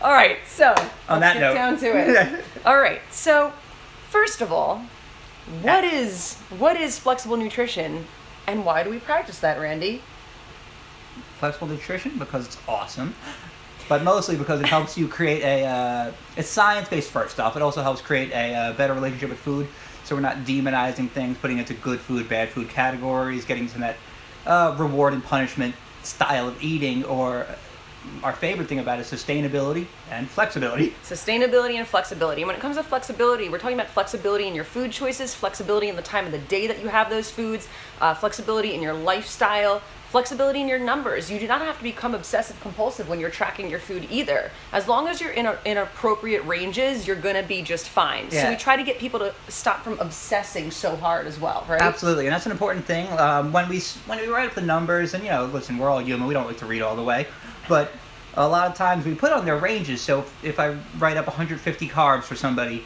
All right, so On let's that get note. down to it. All right, so first of all, what is flexible nutrition, and why do we practice that, Randy? Flexible nutrition because it's awesome, but mostly because it helps you create it's science-based first off. It also helps create a better relationship with food, so we're not demonizing things, putting it into good food, bad food categories, getting to that reward and punishment style of eating, or our favorite thing about it is sustainability and flexibility. Sustainability and flexibility. When it comes to flexibility, we're talking about flexibility in your food choices, flexibility in the time of the day that you have those foods, flexibility in your lifestyle, flexibility in your numbers. You do not have to become obsessive compulsive when you're tracking your food either. As long as you're in appropriate ranges, you're going to be just fine. Yeah. So we try to get people to stop from obsessing so hard as well, right? Absolutely, and that's an important thing. When we write up the numbers, and listen, we're all human. We don't like to read all the way, but a lot of times we put on their ranges. So if I write up 150 carbs for somebody,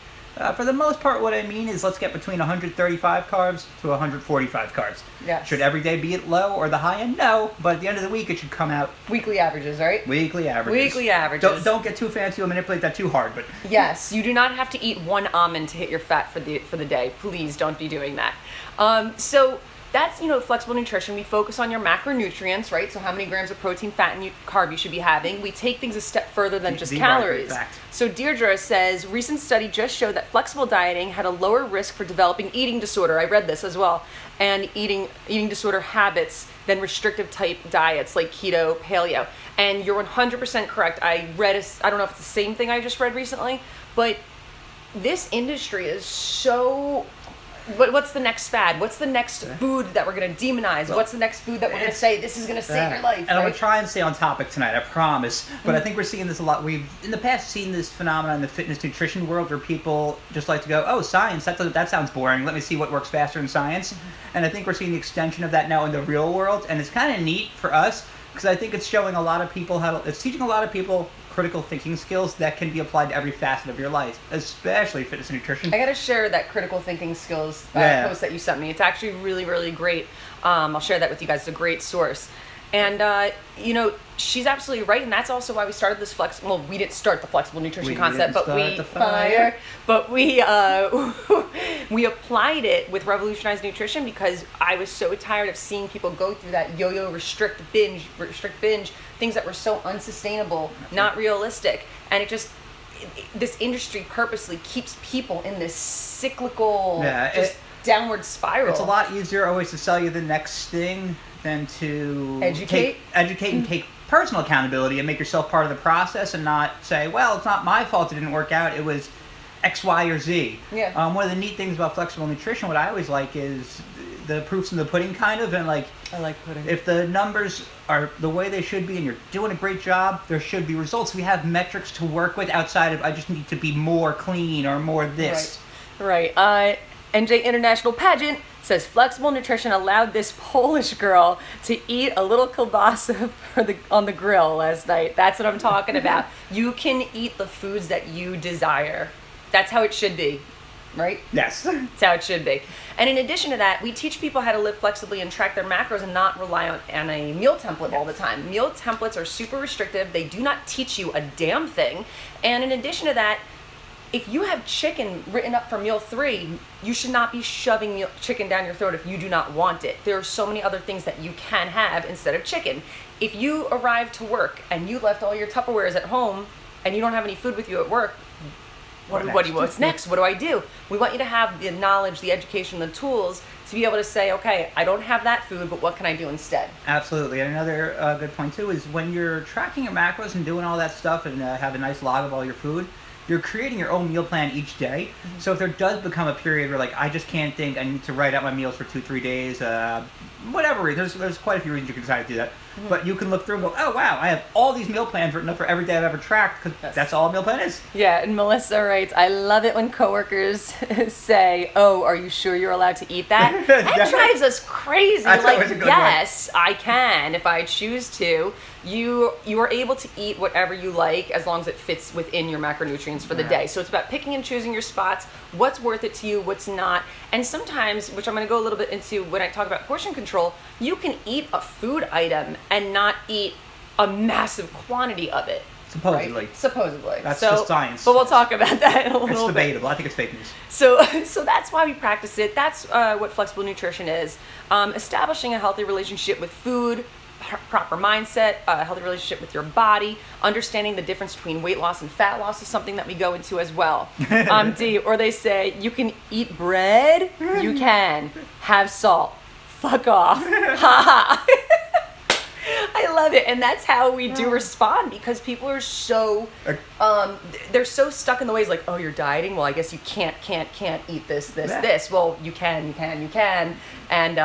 for the most part, what I mean is let's get between 135 carbs to 145 carbs. Yes. Should every day be at low or the high end? No, but at the end of the week, it should come out Weekly averages, right? weekly averages. Weekly averages. Don't get too fancy or manipulate that too hard, but Yes, you do not have to eat one almond to hit your fat for the day. Please don't be doing that. So that's, flexible nutrition. We focus on your macronutrients, right? So how many grams of protein, fat, and carb you should be having. We take things a step further than just The right calories. fact. So Deirdre says, recent study just showed that flexible dieting had a lower risk for developing eating disorder. I read this as well. And eating disorder habits than restrictive type diets like keto, paleo. And you're 100% correct. I don't know if it's the same thing I just read recently, but this industry is so... What's the next fad? What's the next food that we're going to demonize? What's the next food that we're going to say, this is going to save your life? And I'm right? going to try and stay on topic tonight, I promise. But I think we're seeing this a lot. We've, in the past, seen this phenomenon in the fitness nutrition world where people just like to go, oh, science, that sounds boring. Let me see what works faster in science. And I think we're seeing the extension of that now in the real world. And it's kind of neat for us because I think it's showing a lot of people it's teaching a lot of people critical thinking skills that can be applied to every facet of your life, especially fitness and nutrition. I gotta share that critical thinking skills post that you sent me. It's actually really, really great. I'll share that with you guys. It's a great source. And, she's absolutely right. And that's also why we started this we didn't start the flexible nutrition concept, but we applied it with revolutionized nutrition because I was so tired of seeing people go through that yo-yo restrict binge, things that were so unsustainable, not realistic. And this industry purposely keeps people in this cyclical, downward spiral. It's a lot easier always to sell you the next thing than to educate and take personal accountability and make yourself part of the process and not say, well, it's not my fault it didn't work out, it was X, Y, or Z. Yeah. One of the neat things about flexible nutrition, what I always like is the proof's in the pudding kind of, and I like pudding. If the numbers are the way they should be and you're doing a great job, there should be results. We have metrics to work with outside of I just need to be more clean or more this. Right. NJ International Pageant says flexible nutrition allowed this Polish girl to eat a little kielbasa on the grill last night. That's what I'm talking about. You can eat the foods that you desire. That's how it should be, right? Yes. That's how it should be. And in addition to that, we teach people how to live flexibly and track their macros and not rely on a meal template all the time. Meal templates are super restrictive. They do not teach you a damn thing. And in addition to that, if you have chicken written up for meal 3, you should not be shoving chicken down your throat if you do not want it. There are so many other things that you can have instead of chicken. If you arrive to work and you left all your Tupperwares at home and you don't have any food with you at work, what's next? What do I do? We want you to have the knowledge, the education, the tools to be able to say, okay, I don't have that food, but what can I do instead? Absolutely. And another good point too is when you're tracking your macros and doing all that stuff and have a nice log of all your food, you're creating your own meal plan each day. Mm-hmm. So if there does become a period where I just can't think, I need to write out my meals for 2-3 days, whatever, there's quite a few reasons you can decide to do that. Mm-hmm. But you can look through and go, oh wow, I have all these meal plans written up for every day I've ever tracked, because that's all a meal plan is. Yeah, and Melissa writes, I love it when coworkers say, oh, are you sure you're allowed to eat that? That drives us crazy. That's always a good yes, I can if I choose to. You are able to eat whatever you like as long as it fits within your macronutrients for the day. So it's about picking and choosing your spots, what's worth it to you, what's not. And sometimes, which I'm going to go a little bit into when I talk about portion control, you can eat a food item and not eat a massive quantity of it. Supposedly. Right? Supposedly. That's just science. But we'll talk about that in a It's little bit. debatable. I think it's fake news. So that's why we practice it. That's what flexible nutrition is. Establishing a healthy relationship with food, proper mindset, a healthy relationship with your body, understanding the difference between weight loss and fat loss is something that we go into as well. Or they say, you can eat bread, you can have salt. Fuck off. I love it, and that's how we do respond, because people are so they're so stuck in the ways like, oh, you're dieting, well, I guess you can't eat this. Well, you can, and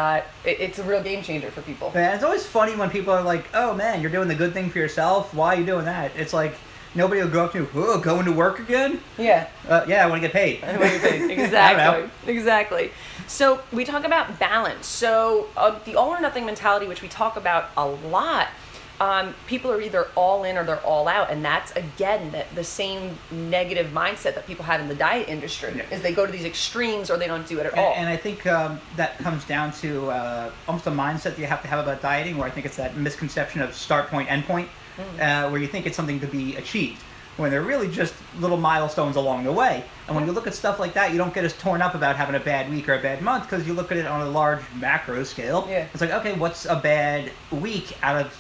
it's a real game changer for people. Yeah, it's always funny when people are like, oh man, you're doing the good thing for yourself, why are you doing that? It's like nobody will go up to you, oh, going to work again? Yeah. Yeah, I want to get paid. Exactly. So we talk about balance. So the all or nothing mentality, which we talk about a lot, people are either all in or they're all out. And that's, again, the same negative mindset that people have in the diet industry, is they go to these extremes or they don't do it at all. And I think that comes down to almost a mindset that you have to have about dieting, where I think it's that misconception of start point, end point, where you think it's something to be achieved, when they're really just little milestones along the way. And when you look at stuff like that, you don't get as torn up about having a bad week or a bad month, because you look at it on a large macro scale. Yeah. It's like, okay, what's a bad week out of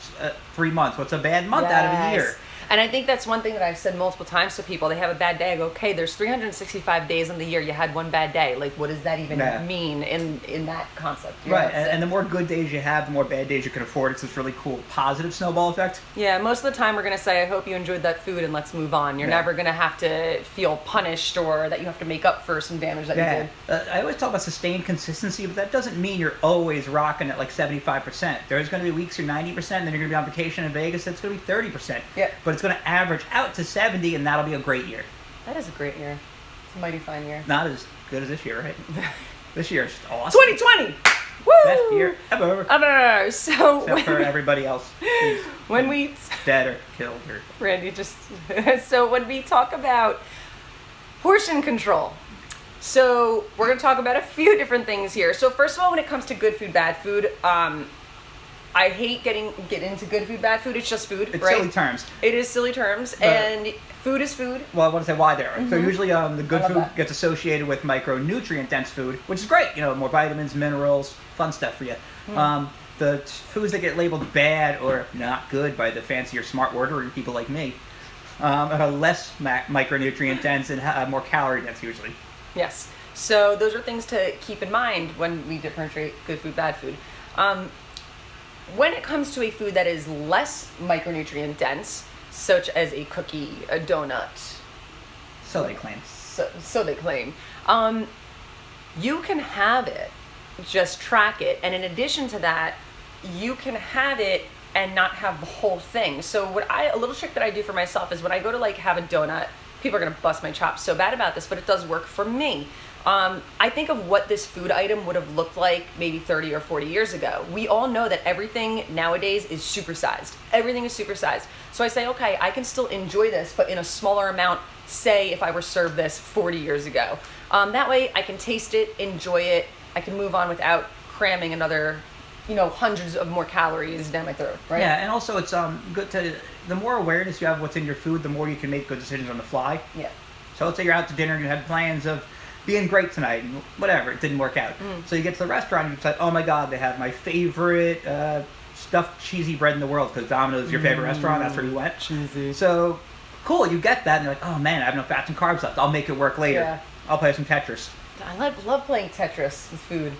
3 months? What's a bad month out of a year? And I think that's one thing that I've said multiple times to people. They have a bad day. I go, okay, there's 365 days in the year. You had one bad day. Like, what does that even mean in that concept? Right, and the more good days you have, the more bad days you can afford. It's this really cool positive snowball effect. Yeah, most of the time we're going to say, I hope you enjoyed that food and let's move on. You're never going to have to feel punished or that you have to make up for some damage that you did. I always talk about sustained consistency, but that doesn't mean you're always rocking at like 75%. There's going to be weeks you're 90%, and then you're going to be on vacation in Vegas, that's going to be 30%. Yeah. But it's going to average out to 70, and that'll be a great year. That is a great year. It's a mighty fine year. Not as good as this year, right? This year is awesome. 2020! Woo! Best year ever. So except for everybody else. When we dead or killed or Randy just so when we talk about portion control, so we're going to talk about a few different things here. So first of all, when it comes to good food, bad food, I hate getting into good food, bad food. It's just food, it's right? silly terms. It is silly terms, and food is food. Well, I want to say why there. So usually the good food gets associated with micronutrient dense food, which is great. You know, more vitamins, minerals, fun stuff for you. The foods that get labeled bad or not good by the fancier smart ordering people like me are less micronutrient dense and more calorie dense usually. Yes. So those are things to keep in mind when we differentiate good food, bad food. When it comes to a food that is less micronutrient dense, such as a cookie, a donut. So they claim. So they claim. You can have it, just track it. And in addition to that, you can have it and not have the whole thing. So a little trick that I do for myself is when I go to like have a donut, people are going to bust my chops so bad about this, but it does work for me. I think of what this food item would have looked like maybe 30 or 40 years ago. We all know that everything nowadays is supersized. Everything is supersized. So I say, okay, I can still enjoy this, but in a smaller amount, say if I were served this 40 years ago. That way I can taste it, enjoy it, I can move on without cramming another, hundreds of more calories down my throat, right? Yeah, and also it's good to, the more awareness you have of what's in your food, the more you can make good decisions on the fly. Yeah. So let's say you're out to dinner and you had plans of being great tonight, and whatever, it didn't work out. So you get to the restaurant and you decide, oh my God, they have my favorite stuffed cheesy bread in the world, because Domino's is your favorite restaurant, that's where you went. Cheesy. So, cool, you get that, and you're like, oh man, I have no fats and carbs left, I'll make it work later. Yeah. I'll play some Tetris. I love playing Tetris with food.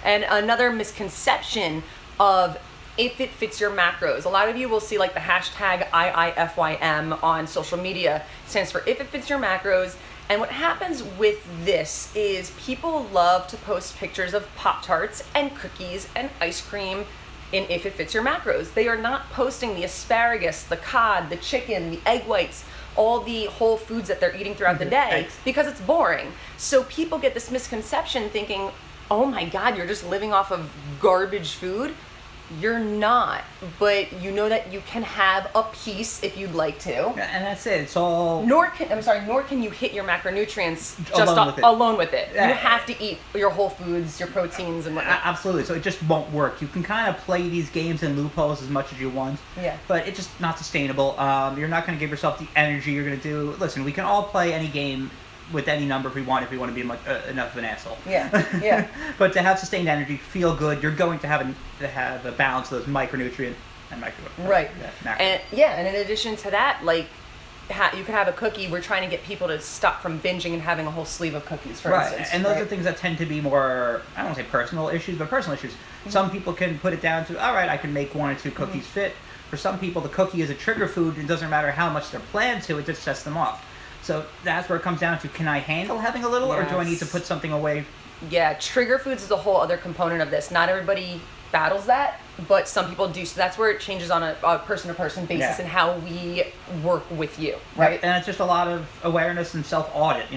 And another misconception of if it fits your macros. A lot of you will see like the hashtag IIFYM on social media. It stands for if it fits your macros. And what happens with this is people love to post pictures of Pop-Tarts and cookies and ice cream in if it fits your macros. They are not posting the asparagus, the cod, the chicken, the egg whites, all the whole foods that they're eating throughout the day because it's boring. So people get this misconception thinking, oh my God, you're just living off of garbage food. You're not, but you know that you can have a piece if you'd like to. And that's it. It's all. Nor can you hit your macronutrients Alone with it. You have to eat your whole foods, your proteins, and whatnot. Absolutely. So it just won't work. You can kind of play these games and loopholes as much as you want. Yeah. But it's just not sustainable. You're not going to give yourself the energy you're going to do. Listen, we can all play any game with any number if we want to be enough of an asshole. Yeah. But to have sustained energy, feel good, you're going to have a balance of those micronutrient and right. Macro. And in addition to that, like you could have a cookie. We're trying to get people to stop from binging and having a whole sleeve of cookies, for instance. And those are things that tend to be more, I don't want to say personal issues, but personal issues. Mm-hmm. Some people can put it down to, all right, I can make 1 or 2 cookies fit. For some people, the cookie is a trigger food. It doesn't matter how much they're planned to, it just sets them off. So that's where it comes down to, can I handle having a little, or do I need to put something away? Yeah, trigger foods is a whole other component of this. Not everybody battles that, but some people do. So that's where it changes on a person-to-person basis and how we work with you, right? And it's just a lot of awareness and self-audit.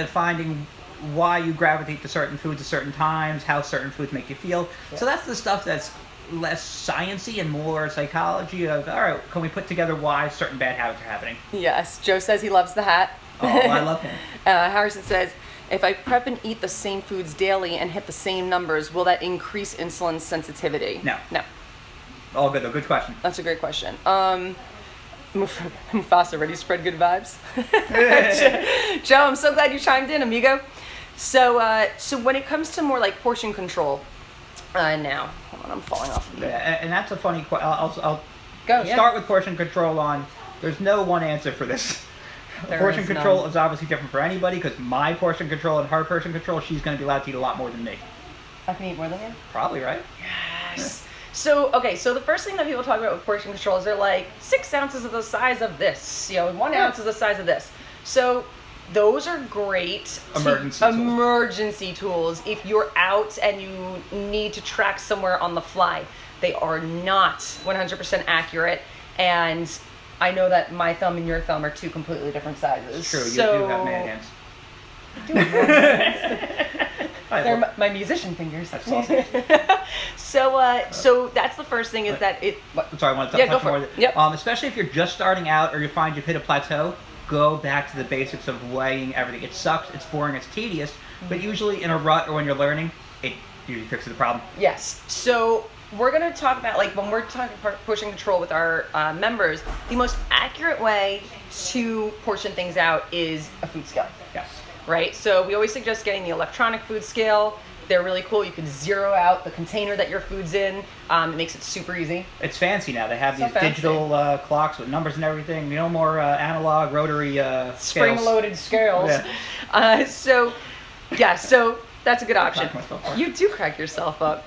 Finding why you gravitate to certain foods at certain times, how certain foods make you feel. Yeah. So that's the stuff that's less sciencey and more psychology of, all right, can we put together why certain bad habits are happening? Yes. Joe says he loves the hat. Oh, I love him. Harrison says, if I prep and eat the same foods daily and hit the same numbers, will that increase insulin sensitivity? No. All good though. Good question. That's a great question. Mufasa, ready to spread good vibes? Joe, I'm so glad you chimed in, amigo. So when it comes to more like portion control, now, hold on, I'm falling off of here. And that's a funny question. I'll go. Start with portion control on. There's no one answer for this. Portion control is obviously different for anybody, because my portion control and her portion control, she's going to be allowed to eat a lot more than me. I can eat more than you? Probably, right? Yes. So the first thing that people talk about with portion control is they're like, 6 ounces is the size of this, 1 ounce is the size of this. So those are great emergency tools if you're out and you need to track somewhere on the fly. They are not 100% accurate, and I know that my thumb and your thumb are 2 completely different sizes. True, you do have man hands. I do have man hands. They're my musician fingers. That's awesome. So that's the first thing is that it... Sorry, I want to touch more. Yep. Especially if you're just starting out or you find you've hit a plateau, go back to the basics of weighing everything. It sucks, it's boring, it's tedious, but usually in a rut or when you're learning, it usually fixes the problem. Yes. So we're going to talk about, like, when we're talking portion control with our members, the most accurate way to portion things out is a food scale. Yes. Right? So we always suggest getting the electronic food scale. They're really cool. You can zero out the container that your food's in. It makes it super easy. It's fancy now. They have these digital clocks with numbers and everything. No more analog rotary scales. Spring-loaded scales. Yeah. So that's a good option. You do crack yourself up.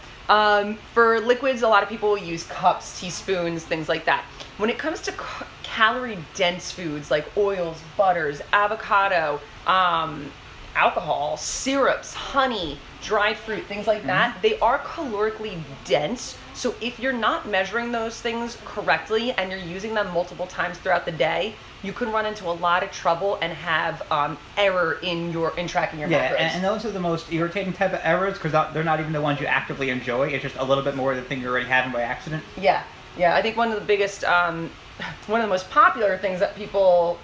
For liquids, a lot of people use cups, teaspoons, things like that. When it comes to calorie-dense foods like oils, butters, avocado, alcohol, syrups, honey, dried fruit, things like that, they are calorically dense. So if you're not measuring those things correctly and you're using them multiple times throughout the day, you can run into a lot of trouble and have error in tracking your macros. Yeah, and those are the most irritating type of errors, because they're not even the ones you actively enjoy. It's just a little bit more of the thing you're already having by accident. Yeah. I think one of the biggest, one of the most popular things that people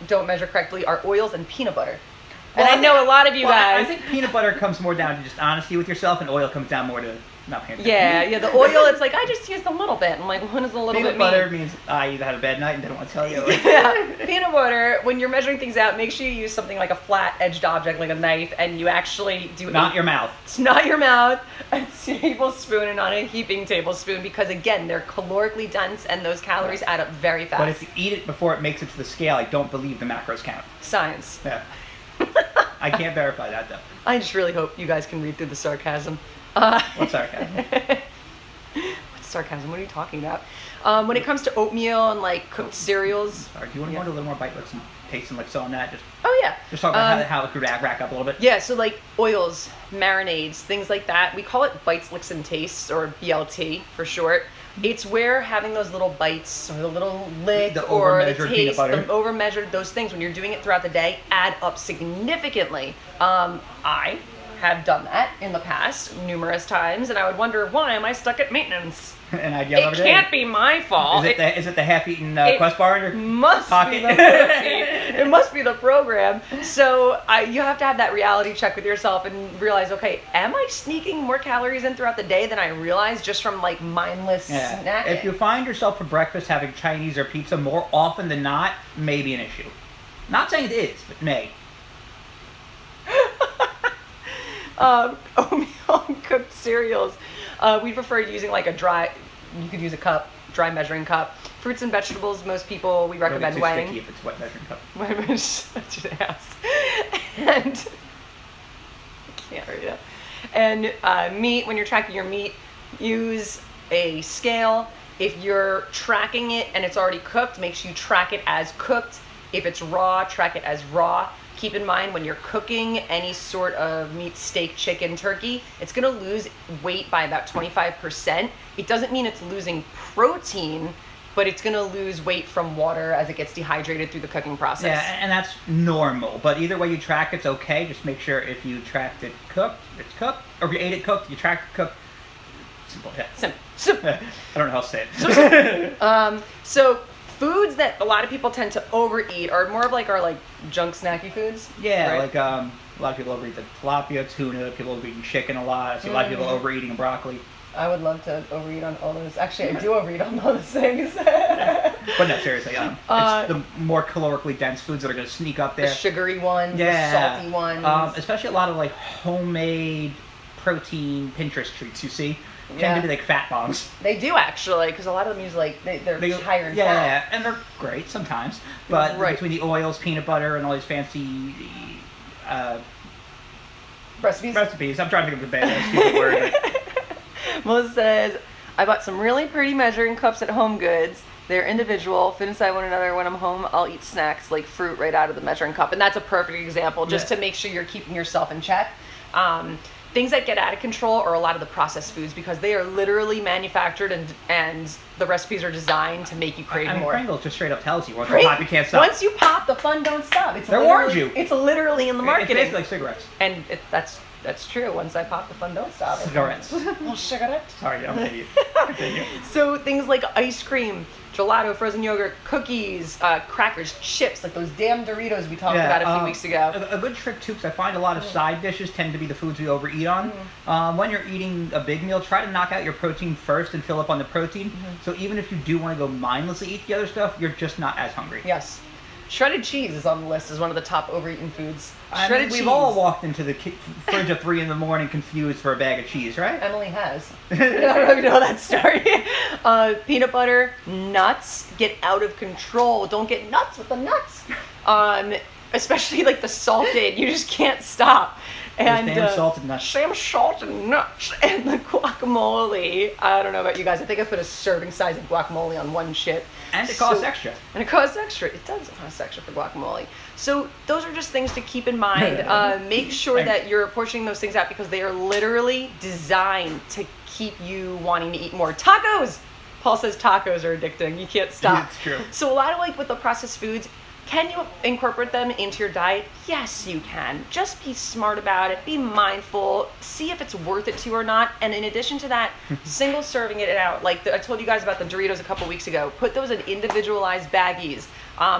don't measure correctly are oils and peanut butter. And I know a lot of you guys. I think peanut butter comes more down to just honesty with yourself, and oil comes down more to not paying attention. Yeah. The oil, it's like, I just used a little bit. I'm like, what does a little bit mean? Peanut butter means I either had a bad night and didn't want to tell you. Yeah. Peanut butter, when you're measuring things out, make sure you use something like a flat-edged object, like a knife, and you actually do... Not your mouth. It's not your mouth. A tablespoon and not a heaping tablespoon, because, again, they're calorically dense, and those calories add up very fast. But if you eat it before it makes it to the scale, I don't believe the macros count. Science. Yeah. I can't verify that, though. I just really hope you guys can read through the sarcasm. What's sarcasm? What's sarcasm? What are you talking about? When it comes to oatmeal and like cooked cereals. Sorry, do you want to go into a little more bite with some taste and like so on that? Just talk about how it could rack up a little bit. Yeah, so like oils, marinades, things like that. We call it bites, licks, and tastes, or BLT for short. It's where having those little bites or the little lick or the taste, the overmeasured, those things, when you're doing it throughout the day, add up significantly. I have done that in the past numerous times, and I would wonder, why am I stuck at maintenance? And I'd yell It every day. can't be my fault. Is it the half-eaten Quest bar in your Must pocket? be the protein. It must be the program. So you have to have that reality check with yourself and realize, okay, am I sneaking more calories in throughout the day than I realize just from like mindless snacking? If you find yourself for breakfast having Chinese or pizza more often than not, may be an issue. Not saying it is, but may. Oatmeal cooked cereals. We prefer using like a dry. You could use a cup, dry measuring cup. Fruits and vegetables. Most people we recommend It'll get too weighing. sticky if it's wet measuring cup. Such an ass. And I can't read it. And meat. When you're tracking your meat, use a scale. If you're tracking it and it's already cooked, make sure you track it as cooked. If it's raw, track it as raw. Keep in mind when you're cooking any sort of meat, steak, chicken, turkey, it's going to lose weight by about 25%. It doesn't mean it's losing protein, but it's going to lose weight from water as it gets dehydrated through the cooking process. Yeah, and that's normal. But either way you track, it's okay. Just make sure if you tracked it cooked, it's cooked. Or if you ate it cooked, you tracked it cooked. Simple. Yeah. Simple. I don't know how to say it. So foods that a lot of people tend to overeat are more of like our like junk snacky foods. Yeah, right? like a lot of people overeat the tilapia, tuna. People overeating chicken a lot. I see a lot of people overeating broccoli. I would love to overeat on all those. Actually, I do overeat on all those things. But no, seriously, it's the more calorically dense foods that are going to sneak up there. The sugary ones, Yeah. the salty ones. Especially a lot of like homemade protein Pinterest treats. You see, tend Yeah. to be like fat bombs. They do actually, because a lot of them use like they're higher in fat. Yeah, and they're great sometimes. But Right. between the oils, peanut butter, and all these fancy Recipes. I'm trying to think of the bad stupid word. Melissa says, I bought some really pretty measuring cups at Home Goods. They're individual, fit inside one another. When I'm home, I'll eat snacks like fruit right out of the measuring cup. And that's a perfect example, just to make sure you're keeping yourself in check. Things that get out of control are a lot of the processed foods because they are literally manufactured and the recipes are designed to make you crave more. Pringles just straight up tells you once Right? you pop, you can't stop. Once you pop, the fun don't stop. It's They warned you. It's literally in the marketing. It's basically like cigarettes. And that's true. Once I pop, the fun don't stop. Cigarettes. Well, cigarette. Sorry, I'm an idiot. Continue. So things like ice cream, gelato, frozen yogurt, cookies, crackers, chips, like those damn Doritos we talked about a few weeks ago. A good trick too, because I find a lot of side dishes tend to be the foods we overeat on. When you're eating a big meal, try to knock out your protein first and fill up on the protein. So even if you do want to go mindlessly eat the other stuff, you're just not as hungry. Yes. Shredded cheese is on the list as one of the top overeaten foods. We've all walked into the fridge at 3 a.m. confused for a bag of cheese, right? Emily has. I don't know if you know that story. Peanut butter, nuts, get out of control. Don't get nuts with the nuts. Especially like the salted, you just can't stop. And damn salted nuts. Damn salted nuts and the guacamole. I don't know about you guys. I think I put a serving size of guacamole on one chip. And it costs extra. And it costs extra. It does cost extra for guacamole. So those are just things to keep in mind. Make sure that you're portioning those things out because they are literally designed to keep you wanting to eat more. Tacos! Paul says tacos are addicting. You can't stop. It's true. So a lot of like with the processed foods, can you incorporate them into your diet? Yes, you can. Just be smart about it. Be mindful. See if it's worth it to you or not. And in addition to that, single serving it out. Like I told you guys about the Doritos a couple weeks ago. Put those in individualized baggies.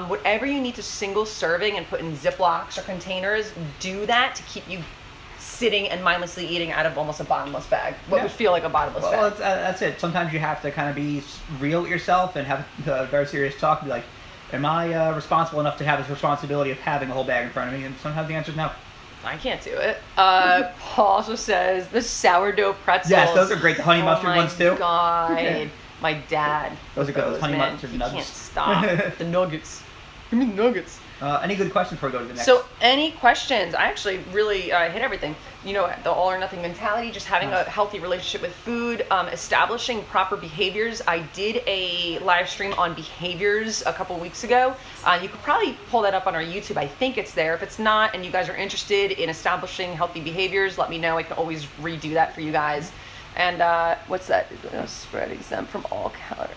Whatever you need to single serving and put in Ziplocs or containers, do that to keep you sitting and mindlessly eating out of almost a bottomless bag. What would feel like a bottomless bag. Well, that's it. Sometimes you have to kind of be real with yourself and have a very serious talk and be like, am I responsible enough to have this responsibility of having a whole bag in front of me? And sometimes the answer is no. I can't do it. Paul also says the sourdough pretzels. Yes, those are great. The honey mustard ones too. Oh my God. My dad. Those are good. Those honey mustard He nuggets. can't stop. The nuggets. Give me the nuggets. Any good questions before we go to the next? So, any questions? I actually really hit everything. You know, the all or nothing mentality, just having a healthy relationship with food, establishing proper behaviors. I did a live stream on behaviors a couple weeks ago. You could probably pull that up on our YouTube. I think it's there. If it's not, and you guys are interested in establishing healthy behaviors, let me know. I can always redo that for you guys. And what's that? Spread exempt from all calories.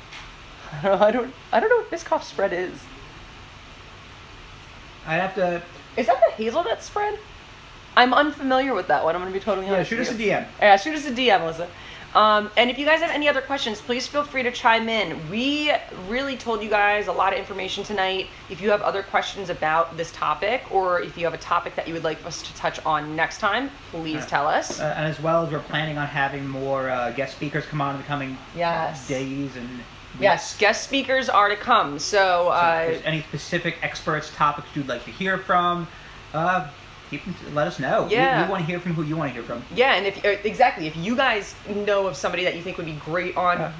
I don't know what Biscoff spread is. I'd have to. Is that the hazelnut spread? I'm unfamiliar with that one. I'm going to be totally honest. Shoot us a with you. DM. Yeah, shoot us a DM, Melissa. And if you guys have any other questions, please feel free to chime in. We really told you guys a lot of information tonight. If you have other questions about this topic, or if you have a topic that you would like us to touch on next time, please tell us. And as well as we're planning on having more guest speakers come on in the coming days and weeks. Yes, guest speakers are to come. So if there's any specific experts, topics you'd like to hear from, let us know. Yeah. We want to hear from who you want to hear from. Yeah, and if you guys know of somebody that you think would be great on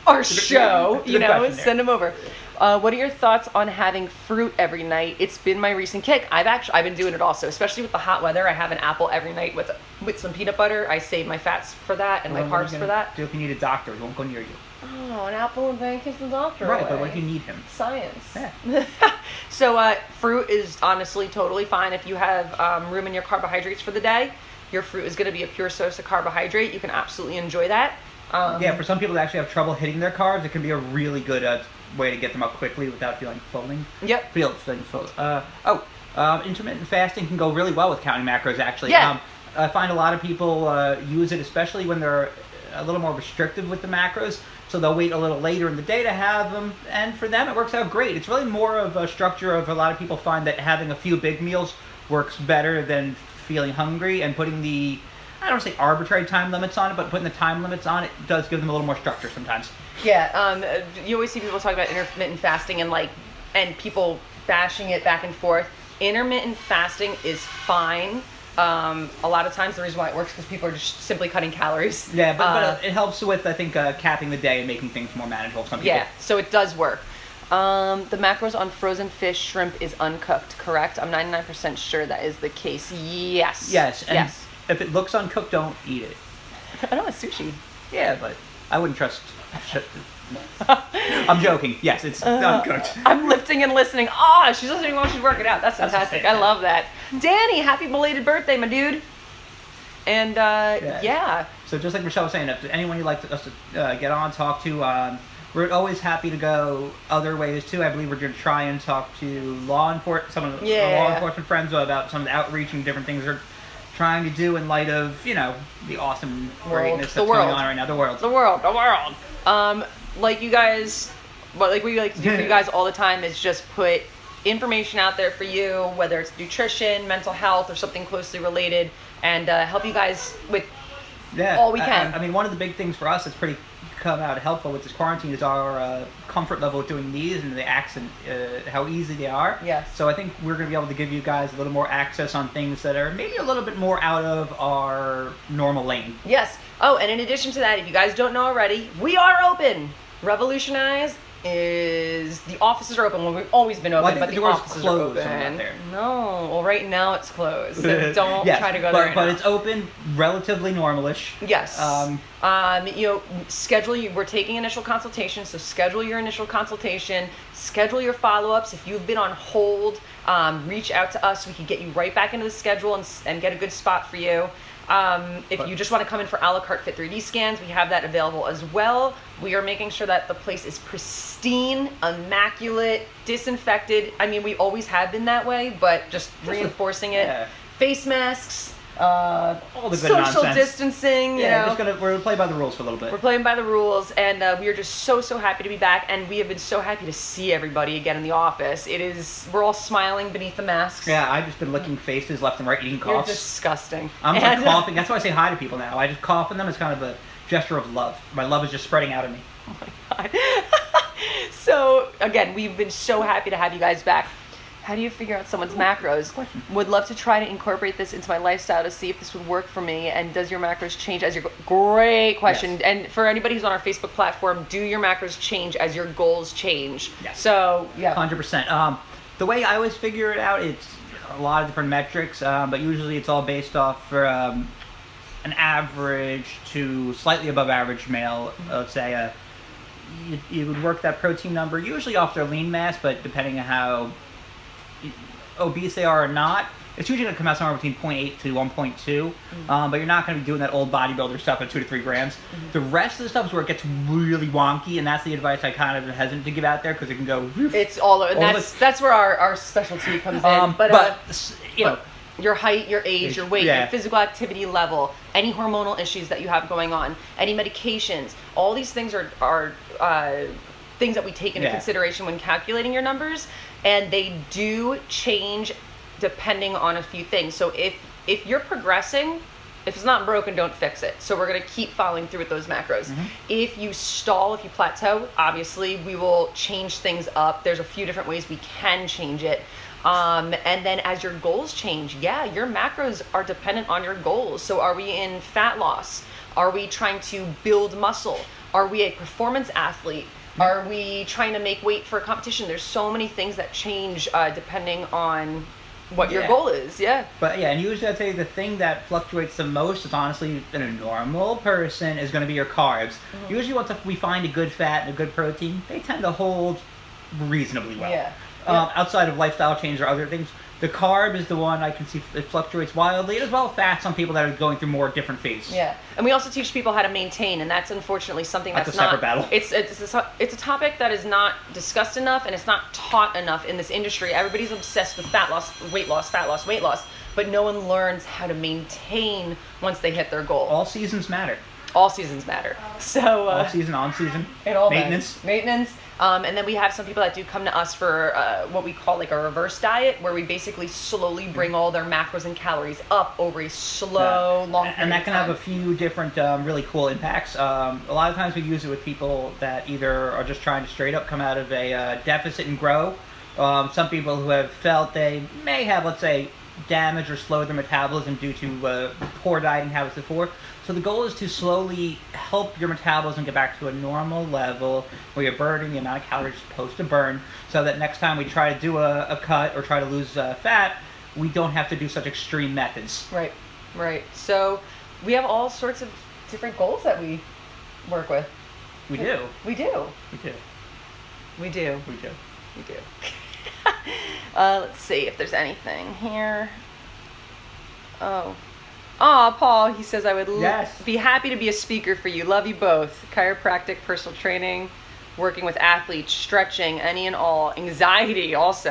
our show, send them over. What are your thoughts on having fruit every night? It's been my recent kick. I've been doing it also, especially with the hot weather. I have an apple every night with some peanut butter. I save my fats for that and my carbs for that. Do if you need a doctor, he won't go near you. Oh, an apple and bank is the doctor. Right, away. but what if you need him? Science. Yeah. So fruit is honestly totally fine if you have room in your carbohydrates for the day. Your fruit is going to be a pure source of carbohydrate. You can absolutely enjoy that. For some people that actually have trouble hitting their carbs, it can be a really good way to get them up quickly without feeling filling. Yep. Feeling full. Intermittent fasting can go really well with counting macros, actually. Yeah. I find a lot of people use it, especially when they're a little more restrictive with the macros. So they'll wait a little later in the day to have them, and for them it works out great. It's really more of a structure of a lot of people find that having a few big meals works better than feeling hungry, and putting I don't say arbitrary time limits on it, but putting the time limits on it does give them a little more structure sometimes. Yeah, you always see people talk about intermittent fasting and people bashing it back and forth. Intermittent fasting is fine. A lot of times the reason why it works is because people are just simply cutting calories. Yeah, but it helps with, I think, capping the day and making things more manageable for some people. Yeah, so it does work. The macros on frozen fish, shrimp is uncooked, correct? I'm 99% sure that is the case. Yes. Yes, and if it looks uncooked, don't eat it. I know it's sushi. Yeah, but I wouldn't trust... I'm joking. Yes, it's uncooked. I'm lifting and listening. She's listening while she's working out. That's fantastic. I love that. Danny, happy belated birthday, my dude. And yeah. So just like Michelle was saying, if anyone you'd like us to get on, talk to, we're always happy to go other ways too. I believe we're going to try and talk to law enforcement friends about some of the outreach and different things they're trying to do in light of, the awesome greatness that's going on right now. The world. Like you guys, like we like to do for you guys all the time is just put information out there for you, whether it's nutrition, mental health, or something closely related, and help you guys with all we can. I mean, one of the big things for us that's pretty come out helpful with this quarantine is our comfort level with doing these and the accent, how easy they are. Yes. So I think we're going to be able to give you guys a little more access on things that are maybe a little bit more out of our normal lane. Yes. Oh, and in addition to that, if you guys don't know already, we are open. Revolutionize the offices are open. Well, we've always been open, but the offices are open. No, well, right now it's closed, so don't try to go there. But it's open, relatively normalish. Yes. We're taking initial consultations, so schedule your initial consultation. Schedule your follow-ups. If you've been on hold, reach out to us. We can get you right back into the schedule and get a good spot for you. If you just want to come in for a la carte Fit 3D scans, we have that available as well. We are making sure that the place is pristine, immaculate, disinfected. I mean, we always have been that way, but just reinforcing it. Yeah. Face masks, all the good social nonsense. Distancing. We're going to play by the rules for a little bit. We're playing by the rules, and we are just so happy to be back, and we have been so happy to see everybody again in the office. We're all smiling beneath the masks. Yeah, I've just been licking faces left and right, eating coughs. You're disgusting. I'm like coughing. That's why I say hi to people now. I just cough in them. It's kind of a gesture of love. My love is just spreading out of me. Oh my God. So, again, we've been so happy to have you guys back. How do you figure out someone's macros? Would love to try to incorporate this into my lifestyle to see if this would work for me. And does your macros change as your great question? Yes. And for anybody who's on our Facebook platform, do your macros change as your goals change? Yes. So, yeah. 100%. The way I always figure it out, it's a lot of different metrics, but usually it's all based off for an average to slightly above average male. Let's say you would work that protein number usually off their lean mass, but depending on how obese they are or not, it's usually going to come out somewhere between 0.8 to 1.2, but you're not going to be doing that old bodybuilder stuff at 2 to 3 grams. The rest of the stuff is where it gets really wonky, and that's the advice I kind of am hesitant to give out there because it can go. It's all over, and that's where our specialty comes in. your height, your age, your weight, your physical activity level, any hormonal issues that you have going on, any medications. All these things are things that we take into consideration when calculating your numbers, and they do change depending on a few things. So if you're progressing, if it's not broken, don't fix it. So we're going to keep following through with those macros. If you stall, if you plateau, obviously we will change things up. There's a few different ways we can change it. And then as your goals change, your macros are dependent on your goals. So are we in fat loss? Are we trying to build muscle? Are we a performance athlete? Are we trying to make weight for a competition? There's so many things that change depending on what your goal is. But and usually I'd say the thing that fluctuates the most is honestly in a normal person is going to be your carbs. Usually once we find a good fat and a good protein, they tend to hold reasonably well. Outside of lifestyle change or other things, the carb is the one I can see it fluctuates wildly, as well as fats on people that are going through more different phases. And we also teach people how to maintain, and that's unfortunately something that's a separate battle. It's a topic that is not discussed enough, and it's not taught enough in this industry. Everybody's obsessed with fat loss, weight loss, but no one learns how to maintain once they hit their goal. All seasons matter. All seasons matter. So off season, on season, it all maintenance. And then we have some people that do come to us for what we call like a reverse diet, where we basically slowly bring all their macros and calories up over a slow, long period. And that can have a few different really cool impacts. A lot of times we use it with people that either are just trying to straight up come out of a deficit and grow. Some people who have felt they may have, let's say, damage or slow their metabolism due to poor dieting habits before. So the goal is to slowly help your metabolism get back to a normal level where you're burning the amount of calories you're supposed to burn, so that next time we try to do a cut or try to lose fat, we don't have to do such extreme methods. Right. So we have all sorts of different goals that we work with. We do. Let's see if there's anything here. Paul, he says, I would be happy to be a speaker for you. Love you both. Chiropractic, personal training, working with athletes, stretching, any and all. Anxiety also.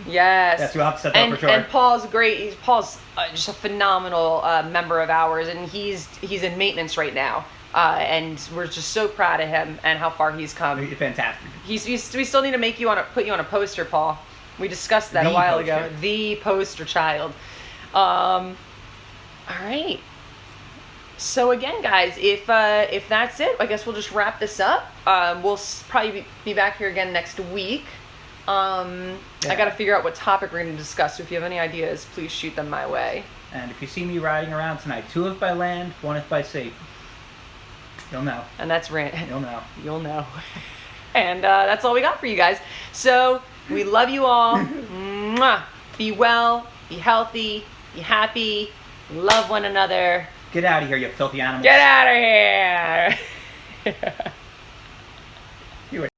Yes, we'll have to set that up for sure. And Paul's great. Paul's just a phenomenal member of ours, and he's in maintenance right now. And we're just so proud of him and how far he's come. He's fantastic. We still need to put you on a poster, Paul. We discussed that a while ago. The poster child. All right. So again, guys, if that's it, I guess we'll just wrap this up. We'll probably be back here again next week. I got to figure out what topic we're going to discuss. So if you have any ideas, please shoot them my way. And if you see me riding around tonight, 2 if by land, 1 if by sea, you'll know. And that's You'll know. And that's all we got for you guys. So we love you all. Mwah. Be well, be healthy, be happy, love one another. Get out of here, you filthy animals. Get out of here.